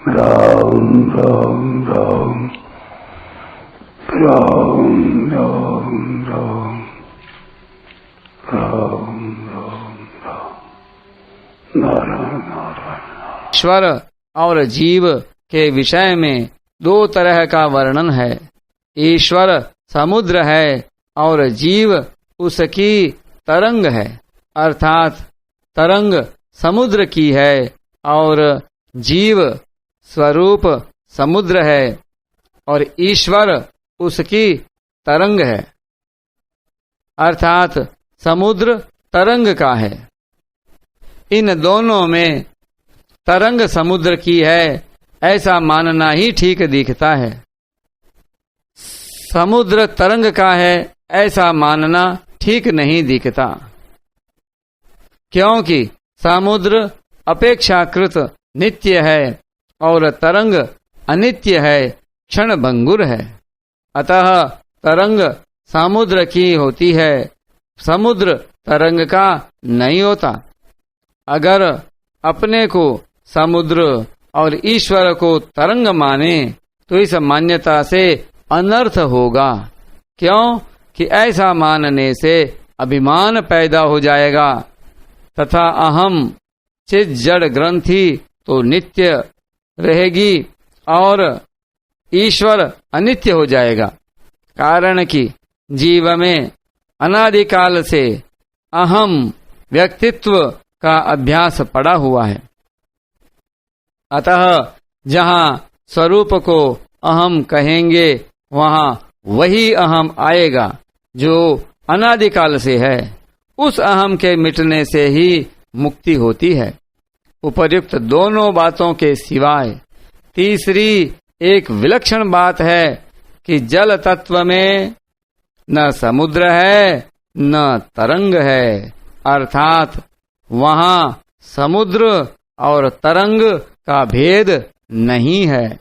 राम राम राम राम राम राम राम राम राम नारायण नारायण। ईश्वर और जीव के विषय में दो तरह का वर्णन है। ईश्वर समुद्र है और जीव उसकी तरंग है, अर्थात तरंग समुद्र की है और जीव स्वरूप समुद्र है और ईश्वर उसकी तरंग है, अर्थात समुद्र तरंग का है। इन दोनों में तरंग समुद्र की है ऐसा मानना ही ठीक दिखता है। समुद्र तरंग का है ऐसा मानना ठीक नहीं दिखता, क्योंकि समुद्र अपेक्षाकृत नित्य है और तरंग अनित्य है, क्षणभंगुर है। अतः तरंग समुद्र की होती है, समुद्र तरंग का नहीं होता। अगर अपने को समुद्र और ईश्वर को तरंग माने तो इस मान्यता से अनर्थ होगा, क्यों कि ऐसा मानने से अभिमान पैदा हो जाएगा तथा अहम चित जड़ ग्रंथि तो नित्य रहेगी और ईश्वर अनित्य हो जाएगा। कारण कि जीव में अनादिकाल से अहम व्यक्तित्व का अभ्यास पड़ा हुआ है। अतः जहाँ स्वरूप को अहम कहेंगे वहाँ वही अहम आएगा जो अनादिकाल से है। उस अहम के मिटने से ही मुक्ति होती है। उपर्युक्त दोनों बातों के सिवाय तीसरी एक विलक्षण बात है कि जल तत्व में न समुद्र है न तरंग है, अर्थात वहाँ समुद्र और तरंग का भेद नहीं है।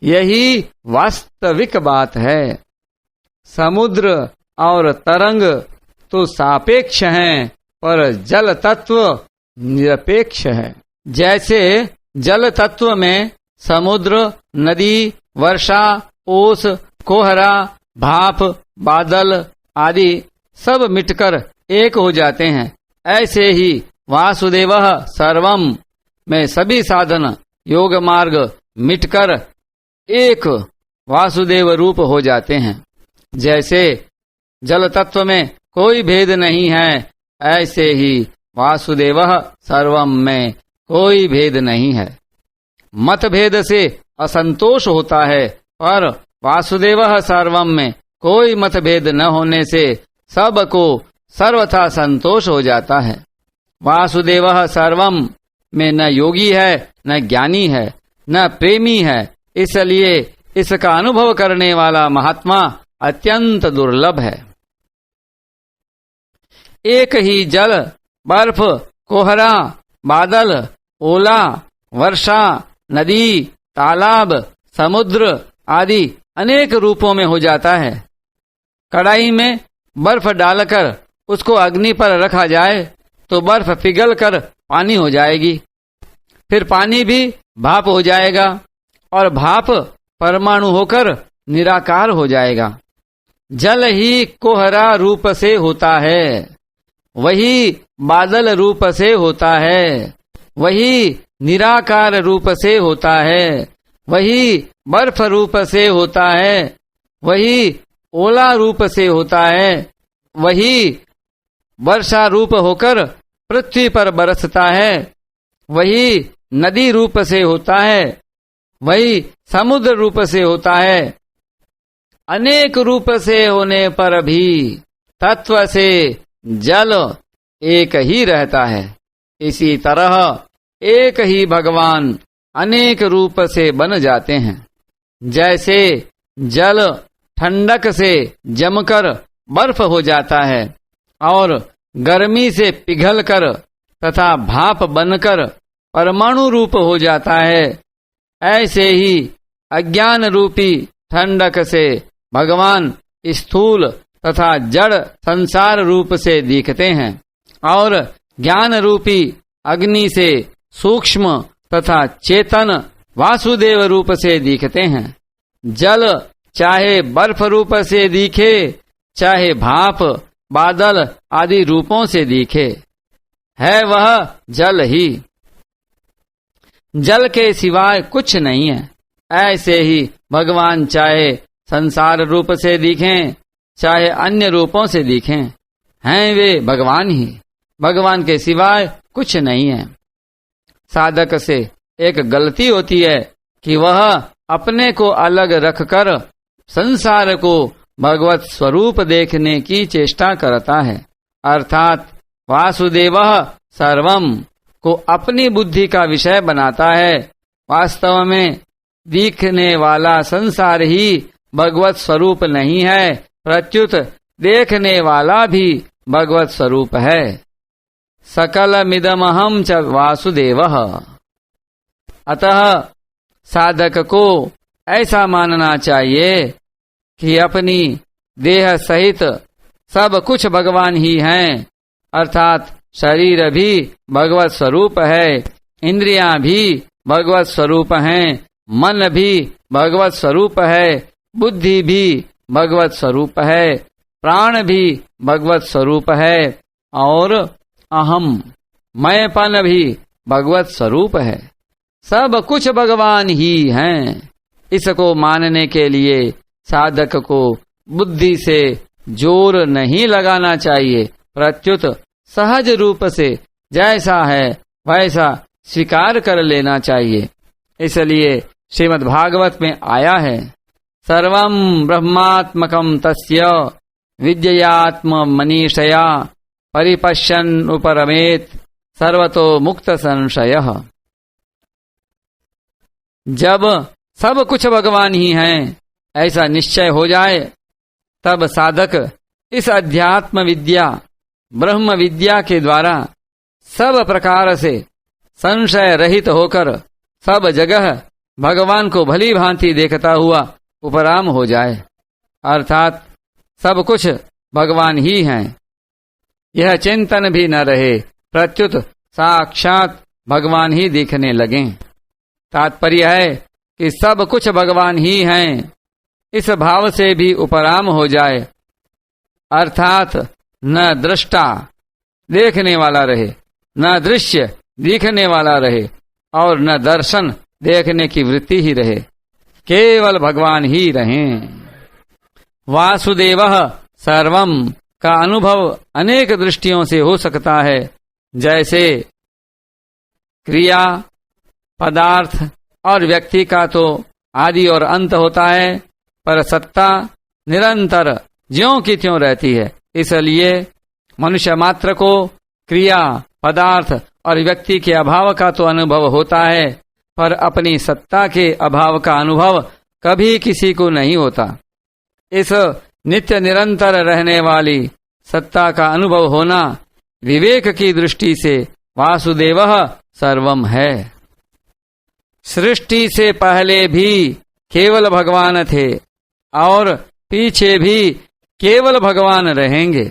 यही वास्तविक बात है। समुद्र और तरंग तो सापेक्ष हैं, पर जल तत्व निरपेक्ष है। जैसे जल तत्व में समुद्र, नदी, वर्षा, ओस, कोहरा, भाप, बादल आदि सब मिटकर एक हो जाते हैं, ऐसे ही वासुदेवः सर्वम में सभी साधन योग मार्ग मिटकर एक वासुदेव रूप हो जाते हैं। जैसे जल तत्व में कोई भेद नहीं है, ऐसे ही वासुदेवः सर्वम में कोई भेद नहीं है। मतभेद से असंतोष होता है, पर वासुदेवः सर्वम में कोई मतभेद न होने से सबको सर्वथा संतोष हो जाता है। वासुदेवः सर्वम में न योगी है, न ज्ञानी है, न प्रेमी है, इसलिए इसका अनुभव करने वाला महात्मा अत्यंत दुर्लभ है। एक ही जल, बर्फ, कोहरा, बादल, ओला, वर्षा, नदी, तालाब, समुद्र आदि अनेक रूपों में हो जाता है। कढ़ाई में बर्फ डालकर उसको अग्नि पर रखा जाए तो बर्फ पिघलकर पानी हो जाएगी, फिर पानी भी भाप हो जाएगा और भाप परमाणु होकर निराकार हो जाएगा। जल ही कोहरा रूप से होता है, वही बादल रूप से होता है, वही निराकार रूप से होता है, वही बर्फ रूप से होता है, वही ओला रूप से होता है, वही वर्षा रूप होकर पृथ्वी पर बरसता है, वही नदी रूप से होता है, वही समुद्र रूप से होता है। अनेक रूप से होने पर भी तत्व से जल एक ही रहता है। इसी तरह एक ही भगवान अनेक रूप से बन जाते हैं। जैसे जल ठंडक से जमकर बर्फ हो जाता है और गर्मी से पिघलकर तथा भाप बनकर परमाणु रूप हो जाता है, ऐसे ही अज्ञान रूपी ठंडक से भगवान स्थूल तथा जड़ संसार रूप से दिखते हैं और ज्ञान रूपी अग्नि से सूक्ष्म तथा चेतन वासुदेव रूप से दिखते हैं। जल चाहे बर्फ रूप से दिखे, चाहे भाप बादल आदि रूपों से दिखे, है वह जल ही। जल के सिवाय कुछ नहीं है। ऐसे ही भगवान चाहे संसार रूप से दिखें, चाहे अन्य रूपों से दिखें, हैं वे भगवान ही। भगवान के सिवाय कुछ नहीं है। साधक से एक गलती होती है कि वह अपने को अलग रखकर संसार को भगवत स्वरूप देखने की चेष्टा करता है, अर्थात वासुदेवः सर्वम को अपनी बुद्धि का विषय बनाता है। वास्तव में दिखने वाला संसार ही भगवत स्वरूप नहीं है, प्रत्युत देखने वाला भी भगवत स्वरूप है। सकलमिदमहं च वासुदेवः। अतः साधक को ऐसा मानना चाहिए कि अपनी देह सहित सब कुछ भगवान ही हैं, अर्थात शरीर भी भगवत स्वरूप है, इंद्रियां भी भगवत स्वरूप हैं, मन भी भगवत स्वरूप है, बुद्धि भी भगवत स्वरूप है, प्राण भी भगवत स्वरूप है और अहम मैंपन भी भगवत स्वरूप है। सब कुछ भगवान ही हैं। इसको मानने के लिए साधक को बुद्धि से जोर नहीं लगाना चाहिए, प्रत्युत सहज रूप से जैसा है वैसा स्वीकार कर लेना चाहिए। इसलिए श्रीमद् भागवत में आया है, सर्वं ब्रह्मात्मकं तस्य विद्ययात्म मनीषया परिपश्यन् उपरमेत सर्वतो मुक्त संशयः। जब सब कुछ भगवान ही हैं ऐसा निश्चय हो जाए, तब साधक इस अध्यात्म विद्या ब्रह्म विद्या के द्वारा सब प्रकार से संशय रहित होकर सब जगह भगवान को भली भांति देखता हुआ उपराम हो जाए, अर्थात सब कुछ भगवान ही हैं, यह चिंतन भी न रहे, प्रत्युत साक्षात भगवान ही दिखने लगें। तात्पर्य है कि सब कुछ भगवान ही हैं, इस भाव से भी उपराम हो जाए, अर्थात न दृष्टा देखने वाला रहे, न दृश्य दिखने वाला रहे और न दर्शन देखने की वृत्ति ही रहे, केवल भगवान ही रहें। वासुदेवः सर्वम का अनुभव अनेक दृष्टियों से हो सकता है, जैसे क्रिया, पदार्थ और व्यक्ति का तो आदि और अंत होता है, पर सत्ता निरंतर ज्यों की त्यों रहती है। इसलिए मनुष्य मात्र को क्रिया, पदार्थ और व्यक्ति के अभाव का तो अनुभव होता है, पर अपनी सत्ता के अभाव का अनुभव कभी किसी को नहीं होता। इस नित्य निरंतर रहने वाली सत्ता का अनुभव होना विवेक की दृष्टि से वासुदेवः सर्वम है। सृष्टि से पहले भी केवल भगवान थे और पीछे भी केवल भगवान रहेंगे,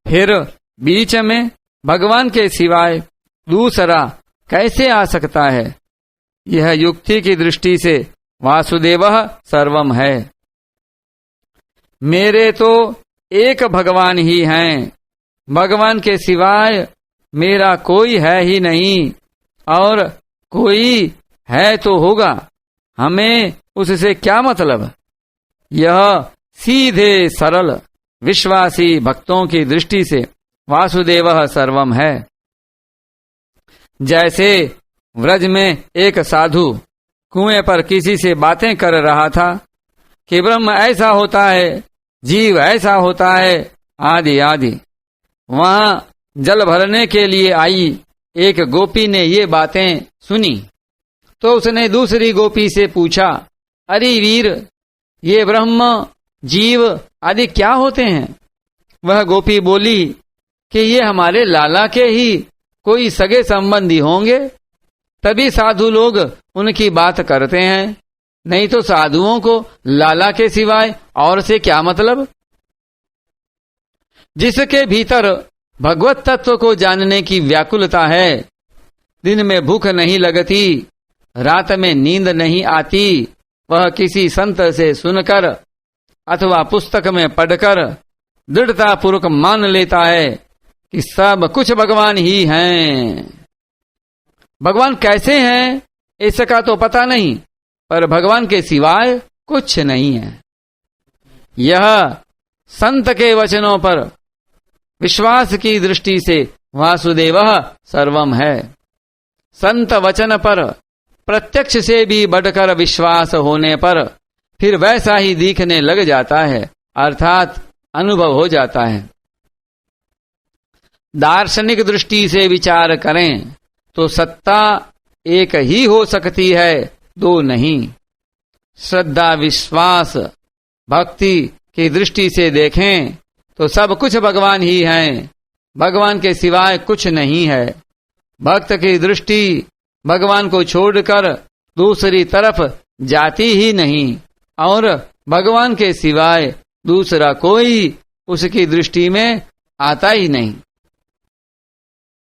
फिर बीच में भगवान के सिवाय दूसरा कैसे आ सकता है? यह युक्ति की दृष्टि से वासुदेवः सर्वम है। मेरे तो एक भगवान ही हैं, भगवान के सिवाय मेरा कोई है ही नहीं, और कोई है तो होगा, हमें उससे क्या मतलब? यह सीधे सरल विश्वासी भक्तों की दृष्टि से वासुदेवः सर्वम है। जैसे व्रज में एक साधु कुएं पर किसी से बातें कर रहा था कि ब्रह्म ऐसा होता है, जीव ऐसा होता है, आदि आदि। वहां जल भरने के लिए आई एक गोपी ने ये बातें सुनी, तो उसने दूसरी गोपी से पूछा, अरे वीर, ये ब्रह्म, जीव आदि क्या होते हैं? वह गोपी बोली कि ये हमारे लाला के ही कोई सगे संबंधी होंगे, तभी साधु लोग उनकी बात करते हैं, नहीं तो साधुओं को लाला के सिवाय और से क्या मतलब? जिसके भीतर भगवत तत्व को जानने की व्याकुलता है, दिन में भूख नहीं लगती, रात में नींद नहीं आती, वह किसी संत से सुनकर अथवा पुस्तक में पढ़कर दृढ़ता पूर्वक मान लेता है कि सब कुछ भगवान ही हैं। भगवान कैसे हैं इसका तो पता नहीं, पर भगवान के सिवाय कुछ नहीं है। यह संत के वचनों पर विश्वास की दृष्टि से वासुदेवः सर्वम है। संत वचन पर प्रत्यक्ष से भी बढ़कर विश्वास होने पर फिर वैसा ही दिखने लग जाता है, अर्थात अनुभव हो जाता है। दार्शनिक दृष्टि से विचार करें तो सत्ता एक ही हो सकती है, दो नहीं। श्रद्धा विश्वास भक्ति की दृष्टि से देखें तो सब कुछ भगवान ही हैं, भगवान के सिवाय कुछ नहीं है। भक्त की दृष्टि भगवान को छोड़कर दूसरी तरफ जाती ही नहीं और भगवान के सिवाय दूसरा कोई उसकी दृष्टि में आता ही नहीं।